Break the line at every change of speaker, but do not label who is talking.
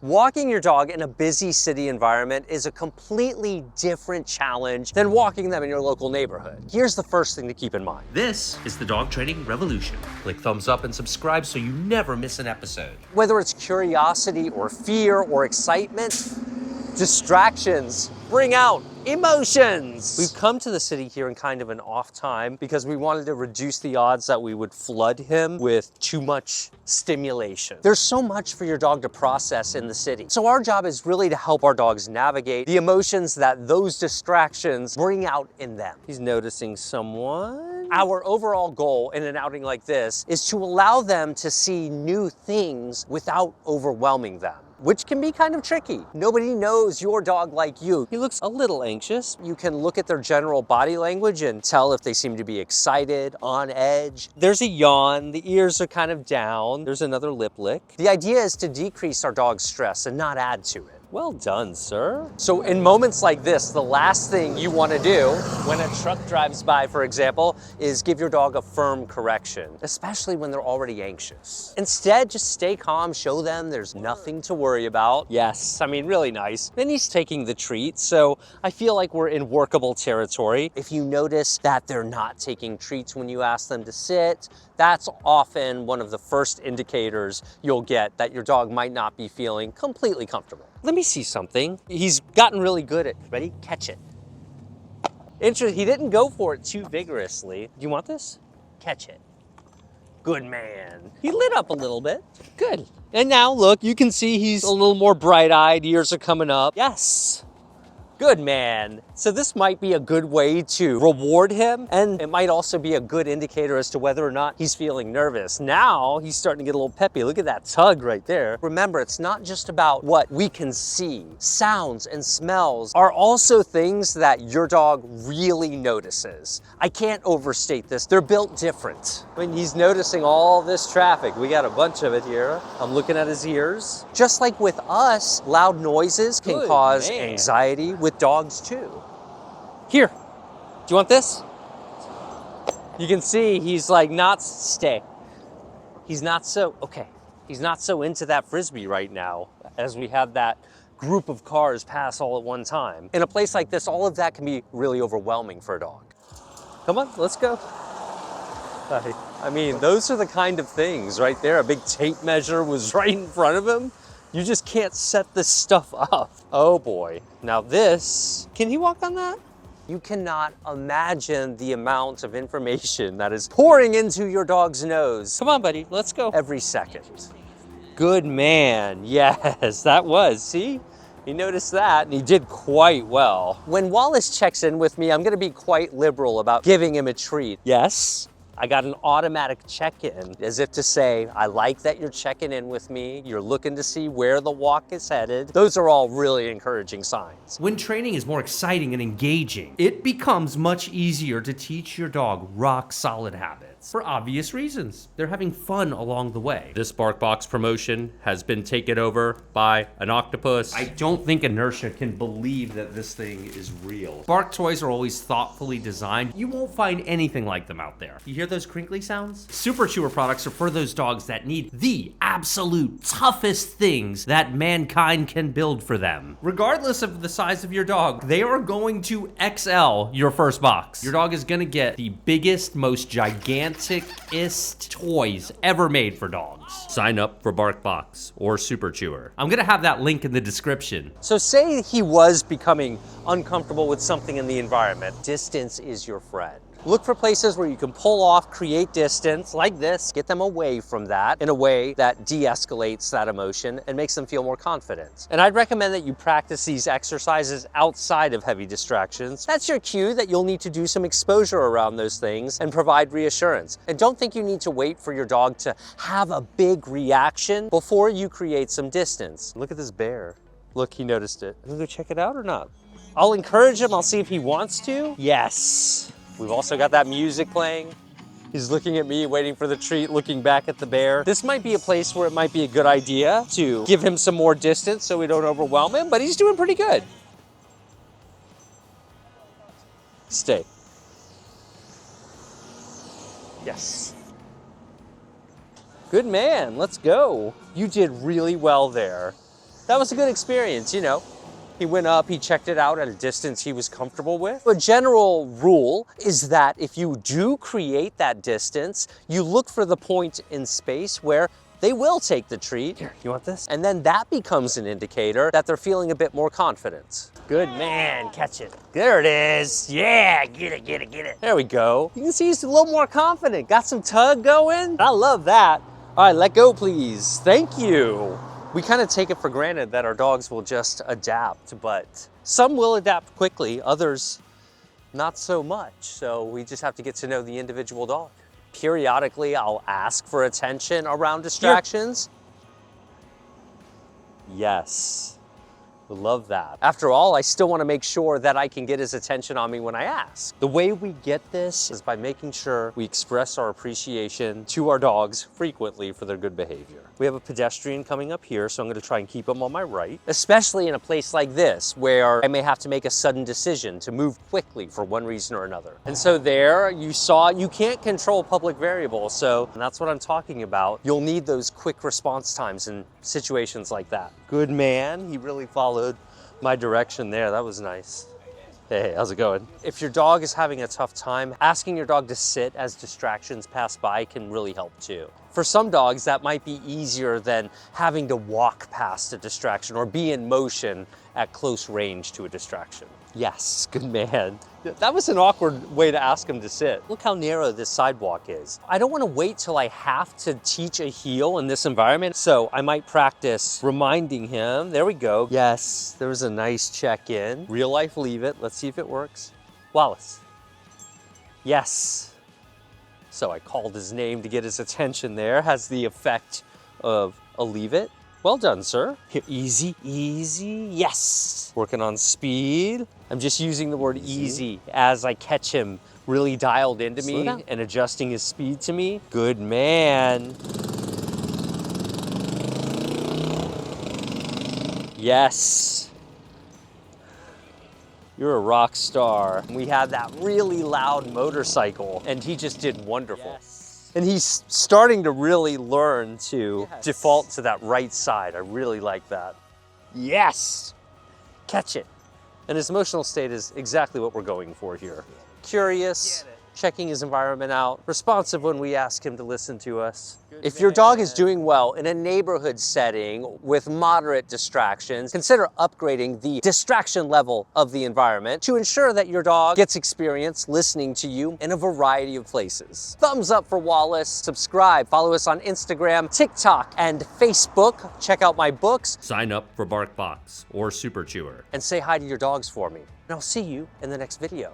Walking your dog in a busy city environment is a completely different challenge than walking them in your local neighborhood. Here's the first thing to keep in mind.
This is the Dog Training Revolution. Click thumbs up and subscribe so you never miss an episode.
Whether it's curiosity or fear or excitement, distractions bring out emotions. We've come to the city here in kind of an off time because we wanted to reduce the odds that we would flood him with too much stimulation. There's so much for your dog to process in the city. So our job is really to help our dogs navigate the emotions that those distractions bring out in them. He's noticing someone. Our overall goal in an outing like this is to allow them to see new things without overwhelming them, which can be kind of tricky. Nobody knows your dog like you. He looks a little anxious. You can look at their general body language and tell if they seem to be excited, on edge. There's a yawn, the ears are kind of down. There's another lip lick. The idea is to decrease our dog's stress and not add to it. Well done, sir. So in moments like this, the last thing you want to do when a truck drives by, for example, is give your dog a firm correction, especially when they're already anxious. Instead, just stay calm, show them there's nothing to worry about. Yes, I mean, really nice. Then he's taking the treat, so I feel like we're in workable territory. If you notice that they're not taking treats when you ask them to sit, that's often one of the first indicators you'll get that your dog might not be feeling completely comfortable. Let me see something. He's gotten really good at, ready? Catch it. Interesting, he didn't go for it too vigorously. Do you want this? Catch it. Good man. He lit up a little bit. Good. And now look, you can see he's a little more bright-eyed, ears are coming up. Yes. Good man. So this might be a good way to reward him, and it might also be a good indicator as to whether or not he's feeling nervous. Now he's starting to get a little peppy. Look at that tug right there. Remember, it's not just about what we can see. Sounds and smells are also things that your dog really notices. I can't overstate this. They're built different. When he's noticing all this traffic, we got a bunch of it here. I'm looking at his ears. Just like with us, loud noises can cause anxiety with dogs too. Here, do you want this? You can see he's like stay. He's not so into that Frisbee right now as we have that group of cars pass all at one time. In a place like this, all of that can be really overwhelming for a dog. Come on, let's go. I mean, those are the kind of things right there. A big tape measure was right in front of him. You just can't set this stuff up. Oh boy. Now this, can he walk on that? You cannot imagine the amount of information that is pouring into your dog's nose. Come on, buddy, let's go. Every second. Good man, yes, that was, see? He noticed that and he did quite well. When Wallace checks in with me, I'm gonna be quite liberal about giving him a treat. Yes. I got an automatic check-in, as if to say, I like that you're checking in with me. You're looking to see where the walk is headed. Those are all really encouraging signs.
When training is more exciting and engaging, it becomes much easier to teach your dog rock-solid habits. For obvious reasons. They're having fun along the way. This BarkBox promotion has been taken over by an octopus. I don't think Inertia can believe that this thing is real. Bark toys are always thoughtfully designed. You won't find anything like them out there. You hear those crinkly sounds? Super Chewer products are for those dogs that need the absolute toughest things that mankind can build for them. Regardless of the size of your dog, they are going to XL your first box. Your dog is gonna get the biggest, most gigantic toys ever made for dogs. Sign up for BarkBox or Super Chewer. I'm gonna have that link in the description.
So say he was becoming uncomfortable with something in the environment. Distance is your friend. Look for places where you can pull off, create distance like this, get them away from that in a way that de-escalates that emotion and makes them feel more confident. And I'd recommend that you practice these exercises outside of heavy distractions. That's your cue that you'll need to do some exposure around those things and provide reassurance. And don't think you need to wait for your dog to have a big reaction before you create some distance. Look at this bear. Look, he noticed it. Can we go check it out or not? I'll encourage him. I'll see if he wants to. Yes. We've also got that music playing. He's looking at me, waiting for the treat, looking back at the bear. This might be a place where it might be a good idea to give him some more distance so we don't overwhelm him, but he's doing pretty good. Stay. Yes. Good man, let's go. You did really well there. that was a good experience, you know. He went up, he checked it out at a distance he was comfortable with. A general rule is that if you do create that distance, you look for the point in space where they will take the treat. Here, you want this? And then that becomes an indicator that they're feeling a bit more confident. Good man, catch it. There it is. Yeah, get it, get it, get it. There we go. You can see he's a little more confident. Got some tug going. I love that. All right, let go, please. Thank you. We kind of take it for granted that our dogs will just adapt, but some will adapt quickly, others not so much. So we just have to get to know the individual dog. Periodically, I'll ask for attention around distractions. Here. Yes. Love that. After all, I still want to make sure that I can get his attention on me when I ask. The way we get this is by making sure we express our appreciation to our dogs frequently for their good behavior. We have a pedestrian coming up here, so I'm going to try and keep him on my right, especially in a place like this where I may have to make a sudden decision to move quickly for one reason or another. And so there you saw, you can't control public variables, so that's what I'm talking about. You'll need those quick response times in situations like that. Good man, he really followed my direction there. That was nice. Hey, how's it going? If your dog is having a tough time, asking your dog to sit as distractions pass by can really help too. For some dogs, that might be easier than having to walk past a distraction or be in motion at close range to a distraction. Yes, good man. That was an awkward way to ask him to sit. Look how narrow this sidewalk is. I don't want to wait till I have to teach a heel in this environment, so I might practice reminding him. There we go. Yes, there was a nice check-in. Real life, leave it. Let's see if it works. Wallace. Yes. So I called his name to get his attention there. Has the effect of a leave it. Well done, sir. Here, easy, easy, yes. Working on speed. I'm just using the word easy as I catch him really dialed into me and adjusting his speed to me. Good man. Yes. You're a rock star. We had that really loud motorcycle and he just did wonderful. Yes. And he's starting to really learn to default to that right side. I really like that. Yes! Catch it. And his emotional state is exactly what we're going for here. Curious, checking his environment out, responsive when we ask him to listen to us. If your dog is doing well in a neighborhood setting with moderate distractions, consider upgrading the distraction level of the environment to ensure that your dog gets experience listening to you in a variety of places. Thumbs up for Wallace, subscribe, follow us on Instagram, TikTok, and Facebook. Check out my books.
Sign up for BarkBox or Super Chewer.
And say hi to your dogs for me. And I'll see you in the next video.